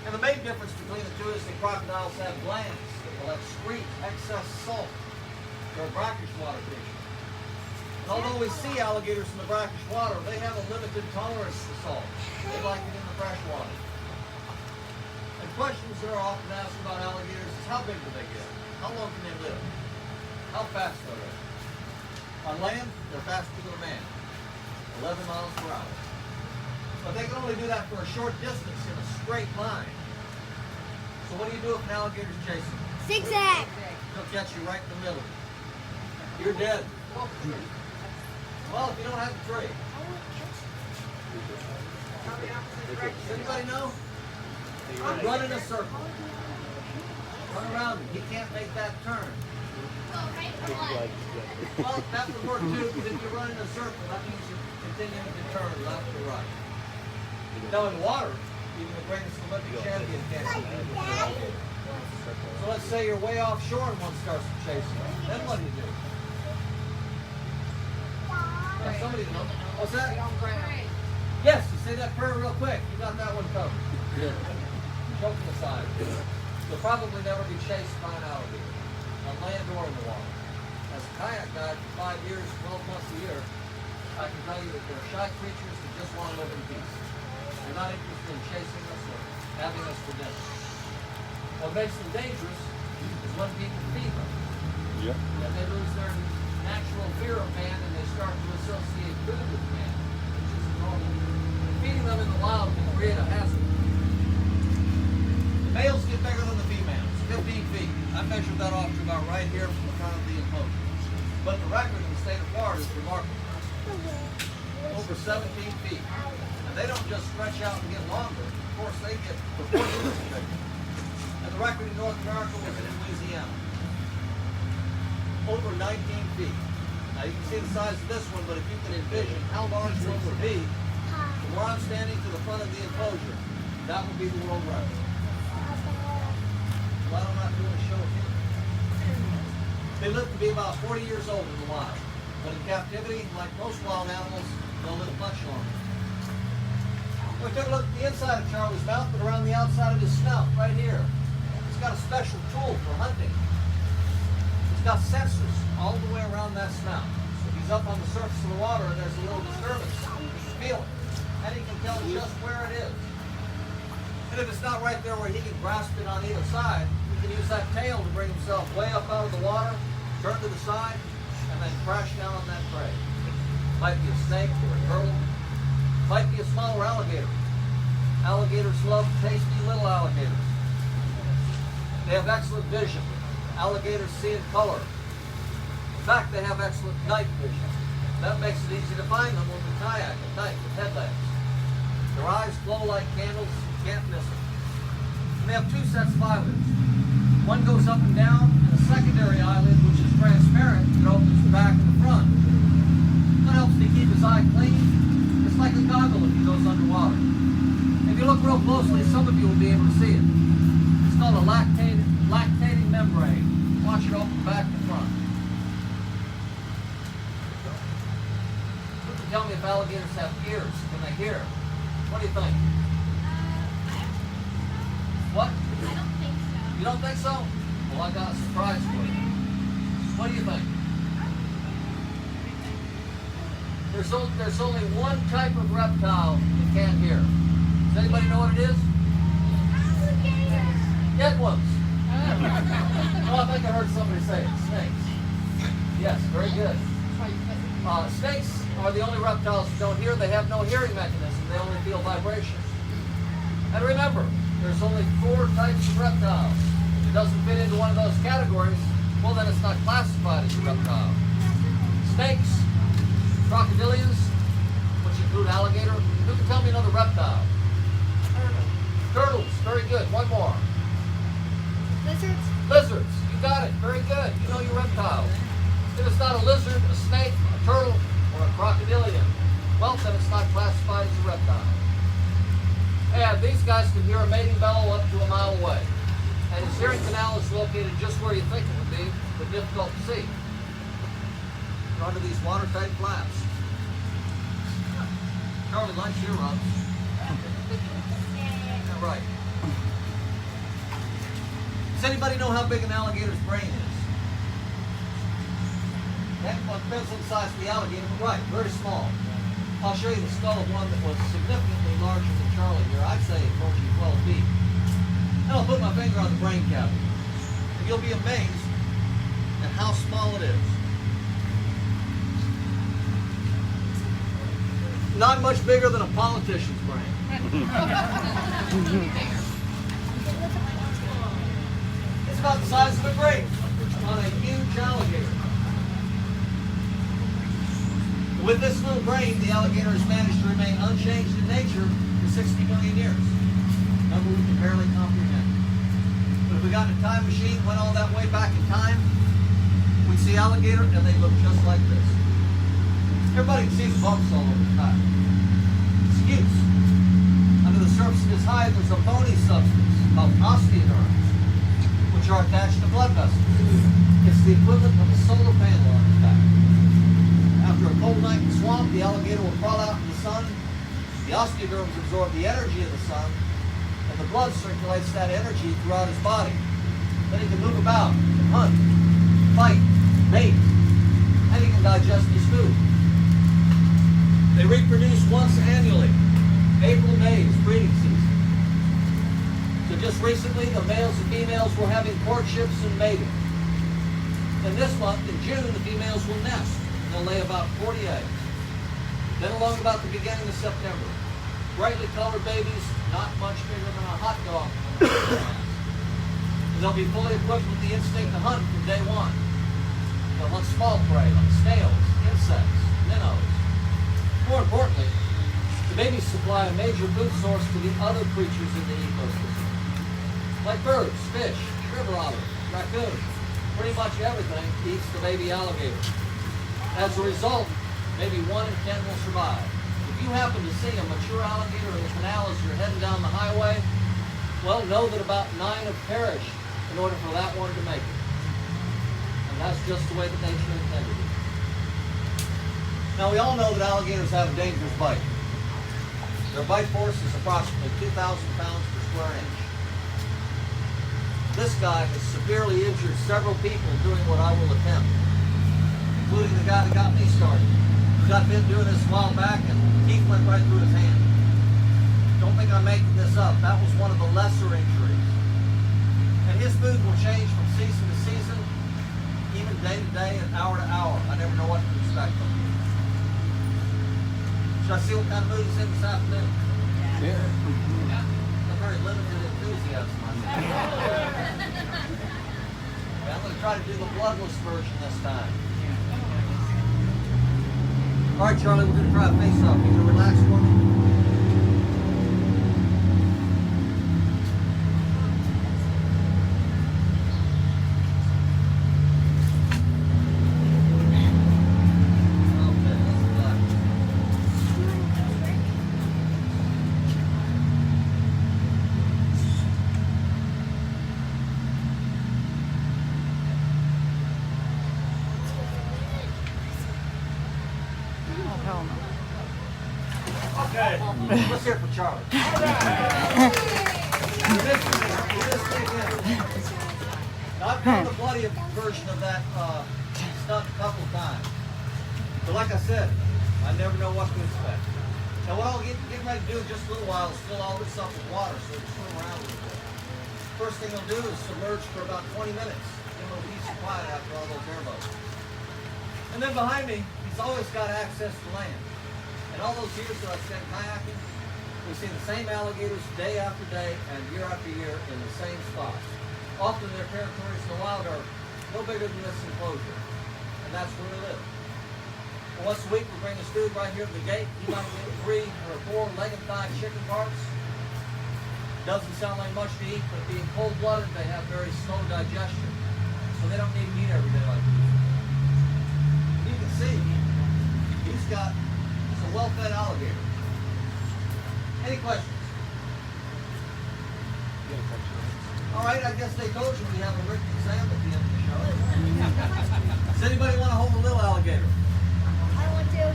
And the main difference between the two is the crocodiles have glands that will excrete excess salt. They're brackish water fish. And although we see alligators in the brackish water, they have a limited tolerance to salt. They like it in the fresh water. And questions that are often asked about alligators is how big do they get? How long can they live? How fast are they? On land, they're faster than a man, 11 miles per hour. But they can only do that for a short distance in a straight line. So what do you do if an alligator's chasing you? Zigzag. He'll catch you right in the middle. You're dead. Well, if you don't have a tree. Does anybody know? Run in a circle. Run around him. He can't make that turn. Well, that would work too, because if you run in a circle, that means you're continuing to turn left to right. Now in water, even the greatest Olympic champion can't see it. So let's say you're way offshore and one starts to chase you. Then what do you do? Yeah, somebody knows. What's that? Yes, you say that prayer real quick. You got that one covered. Joking aside, you'll probably never be chased by an alligator, on land or in the water. As a kayak guide for 5 years, 12 months a year, I can tell you that they're shy creatures that just want to live in peace. They're not interested in chasing us or having us for dinner. What makes them dangerous is when people feed them. Yep. And they lose their natural fear of man and they start to associate food with man, which is normal. Feeding them in the wild can create a hazard. The males get bigger than the females, 15 feet. I measured that off to about right here from the front of the enclosure. But the record in the state of Florida is remarkable. Over 17 feet. And they don't just stretch out and get longer. Of course, they get proportionately bigger. And the record in North America was in Louisiana. Over 19 feet. Now you can see the size of this one, but if you can envision how large one would be, from where I'm standing to the front of the enclosure, that would be the world record. Glad I'm not doing a show here. They live to be about 40 years old in the wild, but in captivity, like most wild animals, they'll live much longer. We took a look at the inside of Charlie's mouth, but around the outside of his snout, right here. He's got a special tool for hunting. He's got sensors all the way around that snout. So if he's up on the surface of the water and there's a little disturbance, he can feel it. And he can tell just where it is. And if it's not right there where he can grasp it on either side, he can use that tail to bring himself way up out of the water, turn to the side, and then crash down on that prey. Might be a snake or a turtle. Might be a smaller alligator. Alligators love tasty little alligators. They have excellent vision. Alligators see in color. In fact, they have excellent night vision. That makes it easy to find them when we kayak at night with headlamps. Their eyes glow like candles. Can't miss them. And they have two sets of eyelids. One goes up and down, and a secondary eyelid, which is transparent, that opens the back and the front. That helps to keep his eye clean. It's like a goggle if he goes underwater. If you look real closely, some of you will be able to see it. It's called a lactating membrane. Watch it open back and front. You can tell me if alligators have ears. Can they hear? What do you think? What? I don't think so. You don't think so? Well, I got a surprise for you. What do you think? There's only one type of reptile that can't hear. Does anybody know what it is? Alligators. Dead ones. Oh, I think I heard somebody say it. Snakes. Yes, very good. Snakes are the only reptiles that don't hear. They have no hearing mechanism. They only feel vibrations. And remember, there's only 4 types of reptiles. If it doesn't fit into one of those categories, well then it's not classified as a reptile. Snakes, crocodilians, which include alligator. Who can tell me another reptile? Turtles, very good. One more. Lizards. Lizards, you got it. Very good. You know your reptiles. If it's not a lizard, a snake, a turtle, or a crocodilian, well then it's not classified as a reptile. And these guys can hear a mating bellow up to a mile away. And his hearing canal is located just where you think it would be, but difficult to see. They're under these watertight flaps. Charlie likes ear rubs. Yeah, right. Does anybody know how big an alligator's brain is? That depends on the size of the alligator, but right, very small. I'll show you the skull of one that was significantly larger than Charlie here. I'd say approaching 12 feet. And I'll put my finger on the brain cavity. And you'll be amazed at how small it is. Not much bigger than a politician's brain. It's about the size of a grape on a huge alligator. With this little brain, the alligator has managed to remain unchanged in nature for 60 million years. A number we can barely comprehend. But if we got a time machine, went all that way back in time, we'd see alligator and they look just like this. Everybody can see the bumps all over the back. Excuse. Under the surface of his hide, there's a bony substance called osteoderms, which are attached to blood vessels. It's the equivalent of a solar panel on his back. After a cold night in the swamp, the alligator will crawl out in the sun. The osteoderms absorb the energy of the sun, and the blood circulates that energy throughout his body. Then he can move about, hunt, fight, mate, and he can digest his food. They reproduce once annually. April, May is breeding season. So just recently, the males and females were having courtships and mating. And this month, in June, the females will nest. They'll lay about 40 eggs. Then along about the beginning of September, brightly colored babies, not much bigger than a hot dog. They'll be fully equipped with the instinct to hunt from day one. They'll hunt small prey like snails, insects, minnows. More importantly, the babies supply a major food source to the other creatures in the ecosystem, like birds, fish, river otter, raccoons. Pretty much everything eats the baby alligator. As a result, maybe 1 in 10 will survive. If you happen to see a mature alligator in the canal as you're heading down the highway, well, know that about 9 have perished in order for that one to make it. And that's just the way that nature intended it. Now, we all know that alligators have a dangerous bite. Their bite force is approximately 2,000 pounds per square inch. This guy has severely injured several people doing what I will attempt, including the guy that got me started. He got been doing this a while back and teeth went right through his hand. Don't think I'm making this up. That was one of the lesser injuries. And his food will change from season to season, even day to day and hour to hour. I never know what to expect from him. Should I see what kind of mood he's in this afternoon? Yeah. A very limited enthusiasm, I think. Okay, I'm going to try to do the bloodless version this time. All right, Charlie, we're going to try a face-off. You going to relax for me? Okay, let's hear it for Charlie. Now, I've done the bloody version of that stunt a couple of times. But like I said, I never know what to expect. Now what I'll get ready to do in just a little while is fill all this up with water so it'll swim around a little bit. First thing I'll do is submerge for about 20 minutes. Then we'll peace and quiet after all those airboats. And then behind me, he's always got access to land. And all those years that I've spent kayaking, we've seen the same alligators day after day and year after year in the same spots. Often their territories in the wild are no bigger than this enclosure. And that's where they live. And once a week we bring this dude right here to the gate. He might get 3 or 4 leg and thigh chicken parts. Doesn't sound like much to eat, but being cold-blooded, they have very slow digestion. So they don't need meat every day like we do. You can see, he's a well-fed alligator. Any questions? All right, I guess they told you we have a written exam at the end of the show. Does anybody want to hold a little alligator? I want to.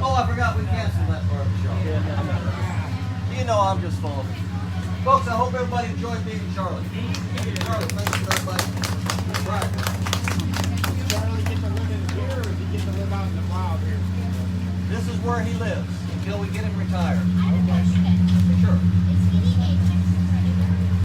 Oh, I forgot we canceled that part of the show. You know I'm just full of it. Folks, I hope everybody enjoyed meeting Charlie. Charlie, thanks for everybody. Right. Charlie get to live in here, or does he get to live out in the wild here? This is where he lives until we get him retired. I have a question. Sure. Is